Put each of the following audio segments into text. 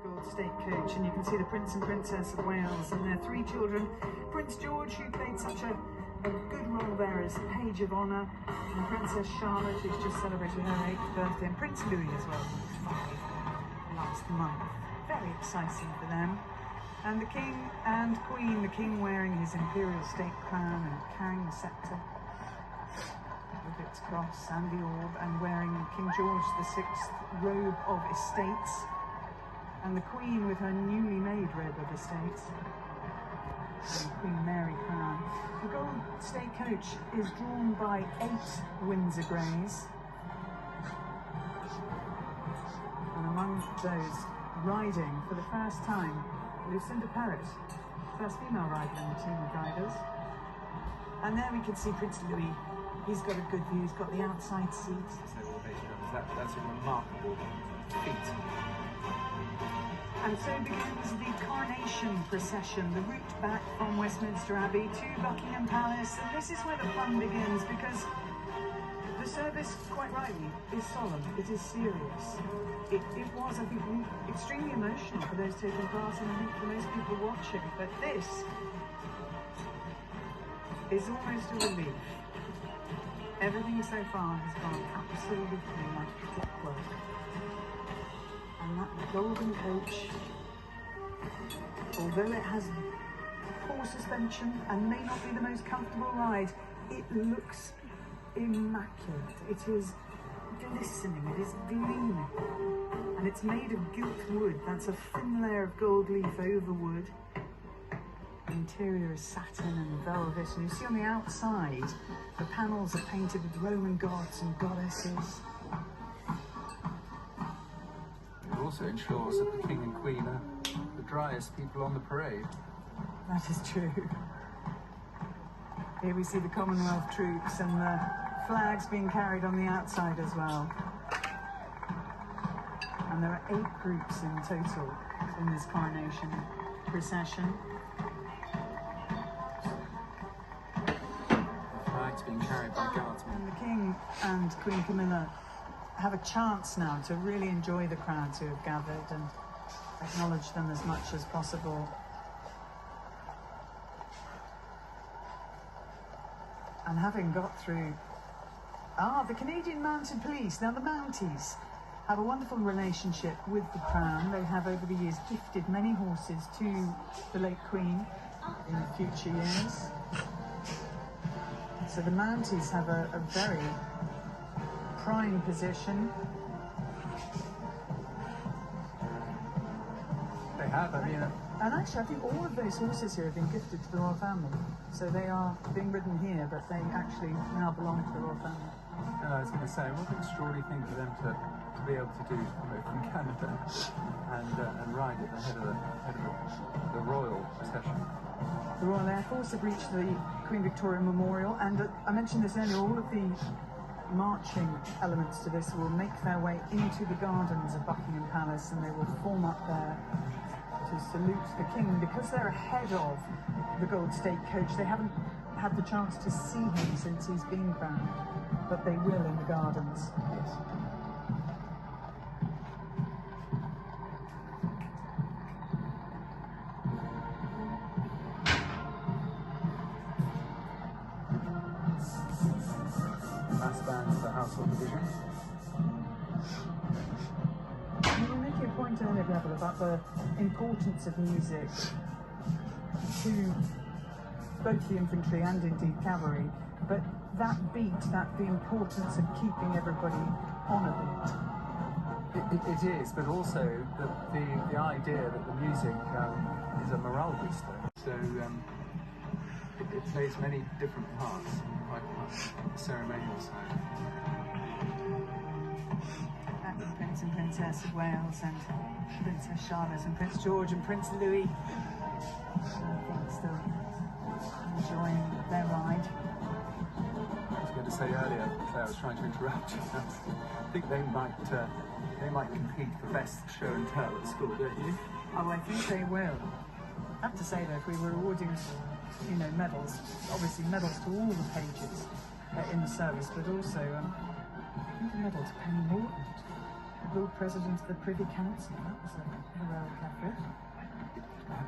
Gold State Coach, and you can see the Prince and Princess of Wales and their three children. Prince George, who played such a good role there as Page of Honour, and Princess Charlotte, who's just celebrated her 8th birthday, and Prince Louis as well, who was 5 last month. Very exciting for them. And the King and Queen, the King wearing his imperial state crown and carrying the sceptre with its cross and the orb, and wearing King George VI's robe of estates, and the Queen with her newly made robe of estates, and Queen Mary crown. The Gold State Coach is drawn by 8 Windsor Greys, and among those riding for the first time, Lucinda Perrott, first female rider in the team of riders. And there we can see Prince Louis. He's got a good view, he's got the outside seat. That's a remarkable feat. And so begins the coronation procession, the route back from Westminster Abbey to Buckingham Palace. And this is where the fun begins, because the service, quite rightly, is solemn, it is serious. It was, I think, extremely emotional for those taking part, and I think for most people watching. But this is almost a relief. Everything so far has gone absolutely like clockwork. And that golden coach, although it has poor suspension and may not be the most comfortable ride, it looks immaculate. It is glistening, it is gleaming, and it's made of gilt wood. That's a thin layer of gold leaf over wood. The interior is satin and velvet, and you see on the outside the panels are painted with Roman gods and goddesses. It also ensures that the King and Queen are the driest people on the parade. That is true. Here we see the Commonwealth troops and the flags being carried on the outside as well. And there are 8 groups in total in this coronation procession. The flags being carried by guardsmen. And the King and Queen Camilla have a chance now to really enjoy the crowds who have gathered and acknowledge them as much as possible. And having got through... the Canadian Mounted Police. Now the Mounties have a wonderful relationship with the Crown. They have over the years gifted many horses to the late Queen in future years. So the Mounties have a very prime position. They have, I mean... And actually, I think all of those horses here have been gifted to the royal family. So they are being ridden here, but they actually now belong to the royal family. I was going to say, what an extraordinary thing for them to be able to do from Canada and ride at the head of the royal procession. The Royal Air Force have reached the Queen Victoria Memorial, and I mentioned this earlier, all of the marching elements to this will make their way into the gardens of Buckingham Palace, and they will form up there to salute the King. Because they're ahead of the Gold State Coach, they haven't had the chance to see him since he's been crowned, but they will in the gardens. Yes. Mass band for the Household Division. You were making a point earlier, Rebel, about the importance of music to both the infantry and indeed cavalry, but that beat, the importance of keeping everybody on a beat. It is, but also the idea that the music is a morale booster. So it plays many different parts, quite much on the ceremonial side. That's the Prince and Princess of Wales and Princess Charlotte and Prince George and Prince Louis. I think still enjoying their ride. I was going to say earlier, Claire, I was trying to interrupt you. I think they might compete for best show and tell at school, don't you? Oh, I think they will. I have to say though, if we were awarding, medals, obviously medals to all the pages in the service, but also I think a medal to Penny Morton. Lord President of the Privy Council. That was a heroic effort.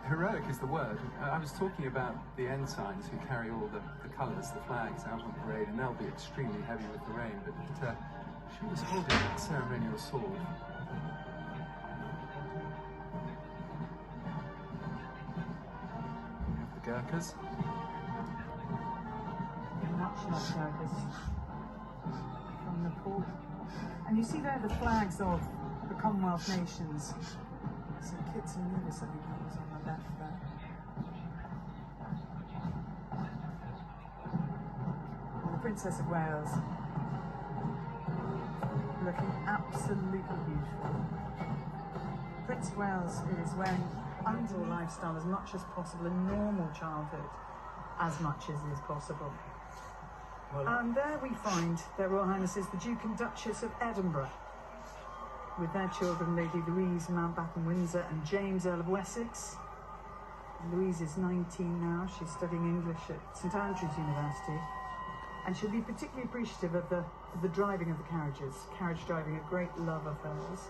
Heroic is the word. I was talking about the ensigns who carry all the colours, the flags out on parade, and they'll be extremely heavy with the rain, but she was holding a ceremonial sword. The Gurkhas. Much like Gurkhas from Nepal. And you see there the flags of the Commonwealth nations. So Kitts and Nevis, I think that was on the left there. And the Princess of Wales looking absolutely beautiful. Prince of Wales is wearing under lifestyle as much as possible, a normal childhood as much as is possible. And there we find their Royal Highnesses the Duke and Duchess of Edinburgh, with their children, Lady Louise Mountbatten Windsor and James Earl of Wessex. Louise is 19 now. She's studying English at St Andrews University, and she'll be particularly appreciative of the driving of the carriages. Carriage driving, a great love of hers.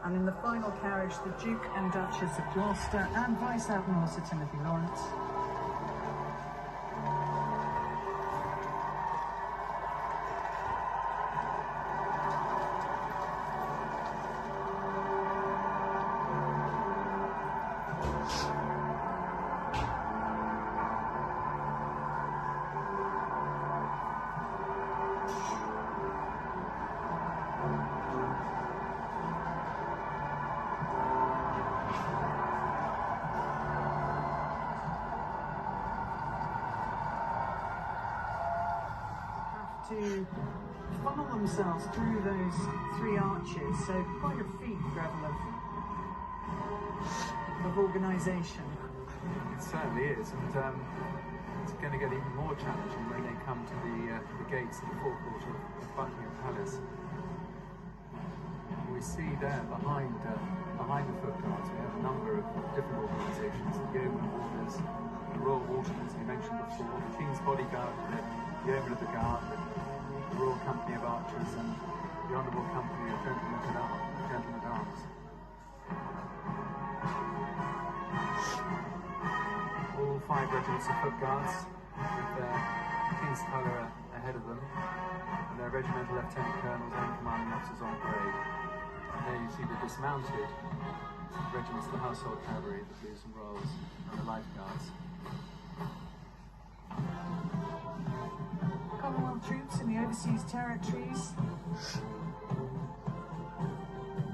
And in the final carriage, the Duke and Duchess of Gloucester and Vice Admiral Sir Timothy Lawrence. To funnel themselves through those three arches, so quite a feat, Gravel, of organisation. It certainly is, and it's going to get even more challenging when they come to the gates of the forecourt of Buckingham Palace. We see there behind the foot guards we have a number of different organisations: the Yeoman Warders, the Royal Watermen, as we mentioned before, the King's Bodyguard, the Yeoman of the Guard, the Royal Company of Archers, and the Honourable Company of Gentlemen at Arms. All 5 regiments of foot guards with their King's colour ahead of them, and their regimental lieutenant colonels and commanding officers on parade. And there you see the dismounted regiments of the Household Cavalry, the Blues and Royals, and the Life Guards. Commonwealth troops in the overseas territories.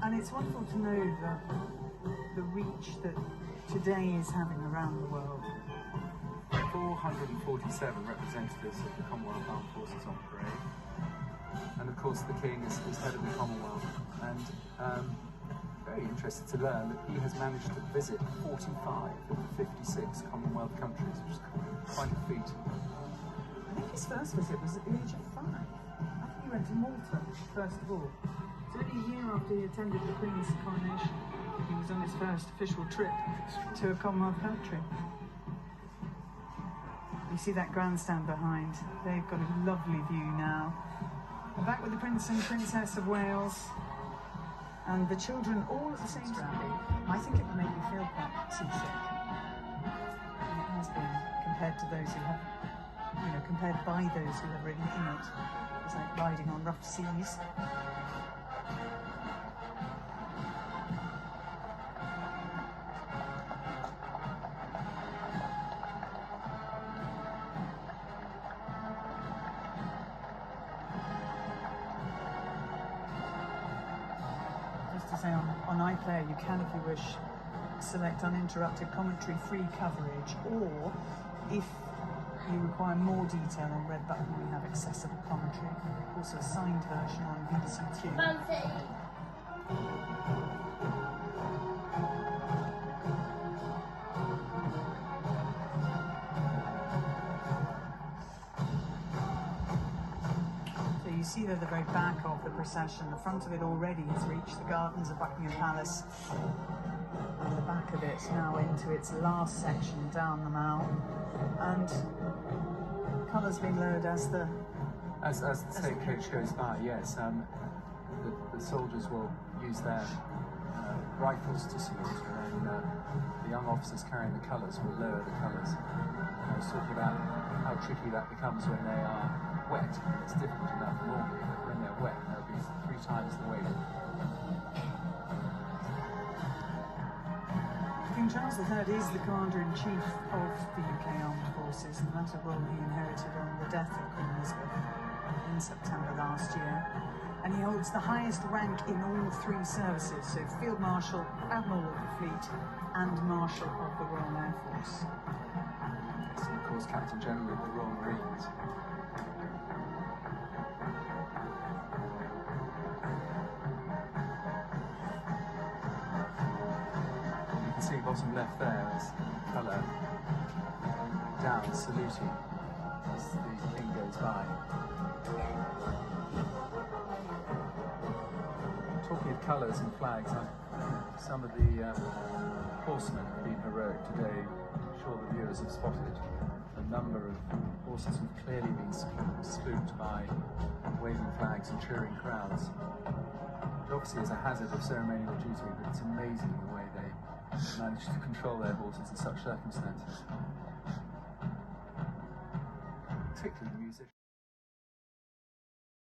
And it's wonderful to know the reach that today is having around the world. 447 representatives of the Commonwealth Armed Forces on parade. And of course the King is head of the Commonwealth, and very interested to learn that he has managed to visit 45 of the 56 Commonwealth countries, which is quite a feat. I think his first visit was at the age of 5. I think he went to Malta, first of all. It's only a year after he attended the Queen's coronation. He was on his first official trip to a Commonwealth country. You see that grandstand behind. They've got a lovely view now. We're back with the Prince and Princess of Wales. And the children all at the same time. I think it would make me feel quite seasick. And it has been, compared to those who have, compared by those who have ridden in it. It's like riding on rough seas. Just to say, on iPlayer you can, if you wish, select uninterrupted commentary free coverage, or if you require more detail on Red Button, we have accessible commentary, also a signed version on BBC Two. So you see there the very back of the procession. The front of it already has reached the gardens of Buckingham Palace, and the back of it now into its last section down the Mall. And colours being lowered as the state coach goes by. Yes, the soldiers will use their rifles to salute, and then the young officers carrying the colours will lower the colours. I was talking about how tricky that becomes when they are wet. It's difficult enough normally, but when they're wet, they'll be 3 times the weight. King Charles III is the Commander-in-Chief of the UK Armed Forces, and that's a role he inherited on the death of Queen Elizabeth in September last year. And he holds the highest rank in all 3 services, so Field Marshal, Admiral of the Fleet, and Marshal of the Royal Air Force. And of course, Captain General of the Royal Marines. You can see bottom left there is colour down, saluting as the King goes by. Talking of colours and flags, some of the horsemen have been heroic today. I'm sure the viewers have spotted a number of horses who've clearly been spooked by waving flags and cheering crowds. Which obviously is a hazard of ceremonial duty, but it's amazing the way they manage to control their horses in such circumstances.